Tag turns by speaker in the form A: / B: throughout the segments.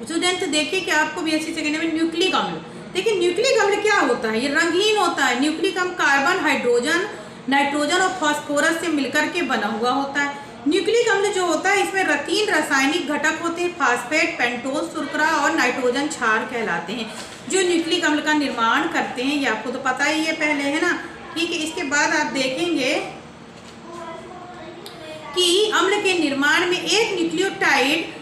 A: Student देखिए कि आपको बीएससी सेकेंड में न्यूक्लिक अम्ल, देखिए न्यूक्लिक अम्ल क्या होता है, ये रंगहीन होता है। न्यूक्लिक अम्ल कार्बन, हाइड्रोजन, नाइट्रोजन और फास्फोरस से मिलकर के बना हुआ होता है। न्यूक्लिक अम्ल जो होता है इसमें 3 रासायनिक घटक होते हैं, फास्फेट, पेंटोज, सुर्करा और नाइट्रोजन क्षार कहलाते हैं, जो न्यूक्लिक अम्ल का निर्माण करते हैं। ये आपको तो पता ही है पहले, है ना। ठीक है, इसके बाद आप देखेंगे कि अम्ल के निर्माण में एक न्यूक्लियोटाइड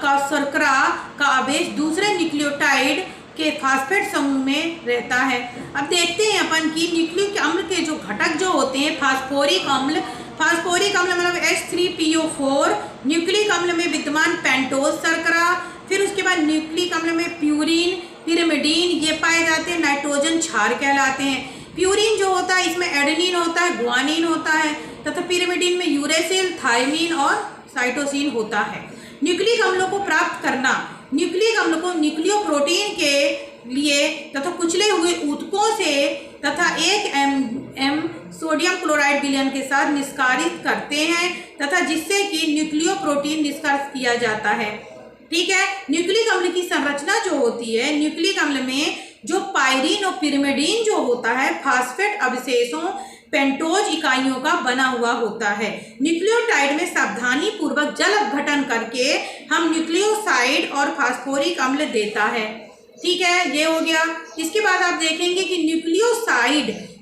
A: का शर्करा का आवेश दूसरे न्यूक्लियोटाइड के फास्फेट समूह में रहता है। अब देखते हैं अपन कि न्यूक्लिक अम्ल के जो घटक जो होते हैं, फास्फोरिक अम्ल मतलब H3PO4, न्यूक्लिक अम्ल में विद्यमान पेंटोज शर्करा, फिर उसके बाद न्यूक्लिक अम्ल में प्यूरिन, पिरिमिडीन ये पाए जाते हैं, नाइट्रोजन क्षार कहलाते हैं। प्यूरिन जो होता है इसमें एडेनिन होता है, गुआनिन होता है, तथा पिरिमिडीन में यूरेसिल, थायमीन और साइटोसिन होता है। न्यूक्लिक अम्लों को प्राप्त करना, न्यूक्लिक अम्ल को न्यूक्लियोप्रोटीन के लिए तथा कुचले हुए ऊतकों से तथा 1 mg सोडियम क्लोराइड विलयन के साथ निष्कासित करते हैं तथा जिससे कि न्यूक्लियोप्रोटीन निष्कासित किया जाता है। ठीक है, न्यूक्लिक अम्ल की संरचना जो होती है, न्यूक्लिक अम्ल में जो पायरीन और पिरिमिडीन जो होता है फास्फेट अवशेषों पेंटोज इकाइयों का बना हुआ होता है। न्यूक्लियोटाइड में सावधानी पूर्वक जल अपघटन करके हम न्यूक्लियोसाइड और फास्फोरिक अम्ल देता है। ठीक है, ये हो गया। इसके बाद आप देखेंगे कि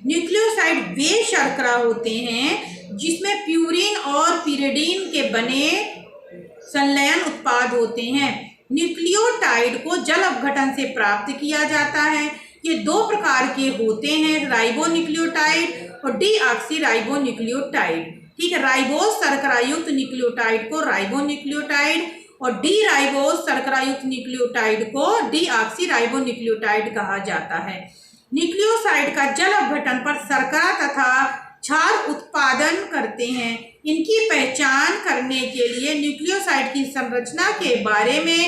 A: न्यूक्लियोसाइड वे शर्करा होते हैं जिसमें प्यूरिन और पिरिडीन के बने संलयन उत्पाद होते हैं। न्यूक्लियोटाइड को जल अपघटन से प्राप्त किया जाता है। ये 2 प्रकार के होते हैं, राइबोन्यूक्लियोटाइड और डीऑक्सीराइबोन्यूक्लियोटाइड। ठीक है, राइबोस शर्करायुक्त न्यूक्लियोटाइड को राइबोन्यूक्लियोटाइड और डी राइबोस शर्करायुक्त न्यूक्लियोटाइड को डीऑक्सीराइबोन्यूक्लियोटाइड कहा जाता है। न्यूक्लियोसाइड का जल अपघटन पर शर्करा तथा क्षार उत्पादन करते हैं। इनकी पहचान करने के लिए न्यूक्लियोसाइड की संरचना के बारे में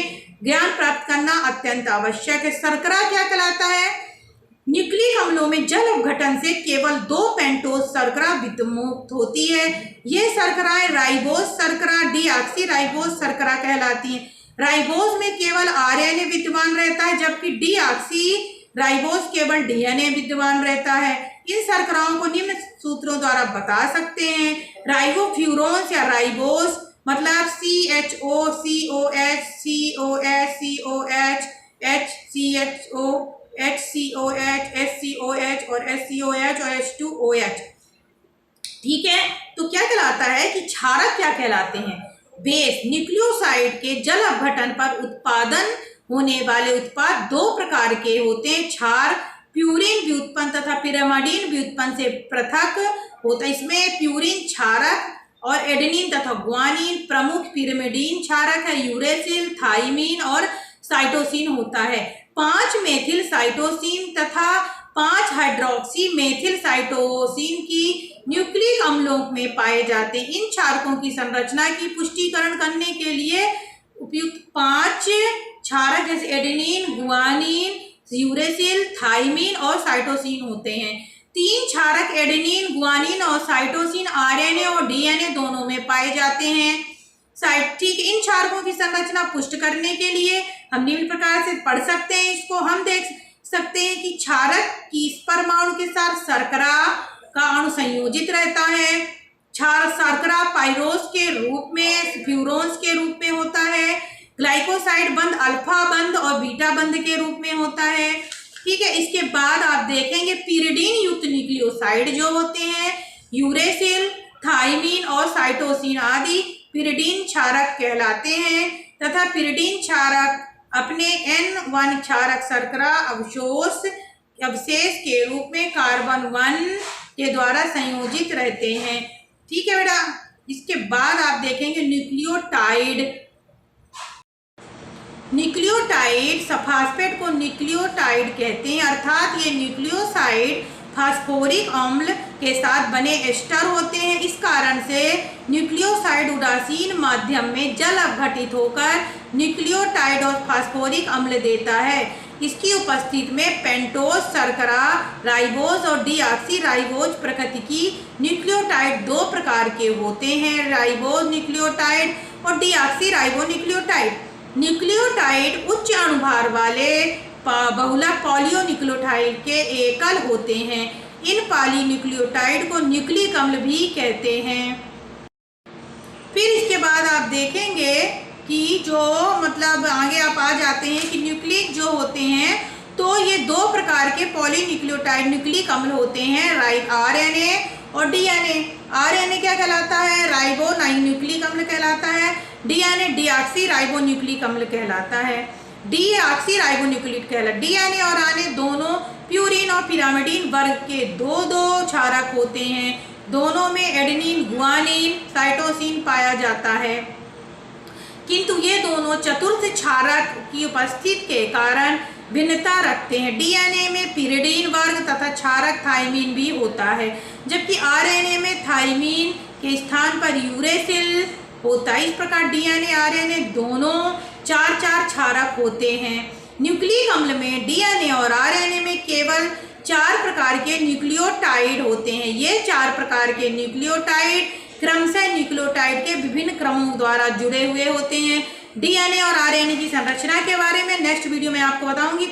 A: ज्ञान प्राप्त करना अत्यंत आवश्यक है। शर्करा क्या कहलाता है? न्यूक्लिक अम्लों में जल अपघटन से केवल 2 पेंटोज शर्करा विमुक्त होती है। ये शर्कराएं राइबोस शर्करा, डीऑक्सीराइबोस शर्करा कहलाती हैं। राइबोस में केवल आरएनए विद्यमान रहता है जबकि डीऑक्सीराइबोस केवल डीएनए विद्यमान रहता है। इन शर्कराओं को निम्न सूत्रों द्वारा बता सकते हैं। राइबोफ्यूरॉन्स या राइबोस मतलब CHO, COH, COH, COH, HCHO, HCOH, SCOH और SCOH और H2OH। ठीक है, तो क्या कहलाता है कि क्षारक क्या कहलाते हैं? बेस। न्यूक्लियोसाइड के जल अपघटन पर उत्पादन होने वाले उत्पाद 2 प्रकार के होते हैं, क्षार प्यूरिन व्युत्पन्न तथा पिरिमिडीन व्युत्पन्न से पृथक होता है। इसमें प्यूरिन क्षारक और एडेनिन तथा गुआनिन प्रमुख पिरिमिडीन क्षारक है। यूरेसिल, थाइमीन और साइटोसिन होता है। 5 मेथिल साइटोसिन तथा 5 हाइड्रोक्सी मेथिल साइटोसिन की न्यूक्लिक अम्लों में पाए जाते हैं। इन क्षारकों की संरचना की पुष्टिकरण करने के लिए उपयुक्त 5 क्षारक जैसे एडेनिन, गुआनिन, यूरेसिल, थाइमीन और साइटोसिन होते हैं। 3 क्षारक एडेनिन, गुआनिन और साइटोसिन आरएनए और डीएनए दोनों में पाए जाते हैं। ठीक, इन क्षारकों की संरचना पुष्ट करने के लिए हम निम्न प्रकार से पढ़ सकते हैं। इसको हम देख सकते हैं कि क्षारक की इस परमाणु के साथ शर्करा का अणु संयोजित रहता है। शर्करा पाइरोस के रूप में, फ्यूरॉन्स के रूप में होता है। ग्लाइकोसाइड बंध अल्फा बंध और बीटा बंध के रूप में होता है। ठीक है, इसके बाद आप देखेंगे पिरिडीन युक्त न्यूक्लियोसाइड जो होते हैं, यूरेसिल, थाइमीन और साइटोसिन आदि पिरिडीन क्षारक कहलाते हैं तथा पिरिडीन क्षारक अपने N1 क्षारक शर्करा अवशेष के रूप में कार्बन 1 के द्वारा संयोजित रहते हैं। ठीक है बेटा, इसके बाद आप देखेंगे न्यूक्लियोटाइड फास्फेट को न्यूक्लियोटाइड कहते हैं, अर्थात ये न्यूक्लियोसाइड फास्फोरिक अम्ल के साथ बने एस्टर होते हैं। इस कारण से न्यूक्लियोसाइड उदासीन माध्यम में जल अपघटित होकर न्यूक्लियोटाइड और फास्फोरिक अम्ल देता है। इसकी उपस्थिति में पेंटोज शर्करा, राइबोज और डीऑक्सीराइबोज प्रकृति की न्यूक्लियोटाइड 2 प्रकार के होते हैं, राइबोज न्यूक्लियोटाइड और डीऑक्सीराइबो न्यूक्लियोटाइड। न्यूक्लियोटाइड उच्च अणुभार वाले बहुलक पॉलीन्यूक्लियोटाइड के एकल होते हैं। इन पॉलीन्यूक्लियोटाइड को न्यूक्लिक अम्ल भी कहते हैं। फिर इसके बाद आप देखेंगे कि जो मतलब आगे आप आ जाते हैं कि न्यूक्लिक जो होते हैं तो ये दो प्रकार के पॉलीन्यूक्लियोटाइड न्यूक्लिक अम्ल होते हैं, आरएनए और डीएनए। आरएनए क्या कहलाता है? राइबो न्यूक्लिक अम्ल कहलाता है। डीएनए डीऑक्सी राइबो न्यूक्लिक अम्ल कहलाता है। डीऑक्सी राइबो न्यूक्लिक कहलाता है। डीएनए और आरएनए दोनों प्यूरिन और पिरामिडीन वर्ग के दो क्षारक होते हैं। दोनों में एडेनिन, गुआनिन, साइटोसिन पाया जाता है, किंतु ये दोनों चतुर्थ क्षारक की उपस्थिति के कारण भिन्नता रखते हैं। डीएनए में पिरिडीन वर्ग तथा क्षारक थाइमिन भी होता है, जबकि आरएनए में थाइमिन के स्थान पर यूरेसिल होता है। इस प्रकार डीएनए आरएनए दोनों 4 क्षारक होते हैं। न्यूक्लिक अम्ल में डीएनए और आरएनए में केवल 4 प्रकार के न्यूक्लियोटाइड होते हैं। ये 4 प्रकार के न्यूक्लियोटाइड क्रमशः न्यूक्लियोटाइड के विभिन्न क्रमों द्वारा जुड़े हुए होते हैं। डीएनए और आरएनए की संरचना के बारे में नेक्स्ट वीडियो में आपको बताऊंगी।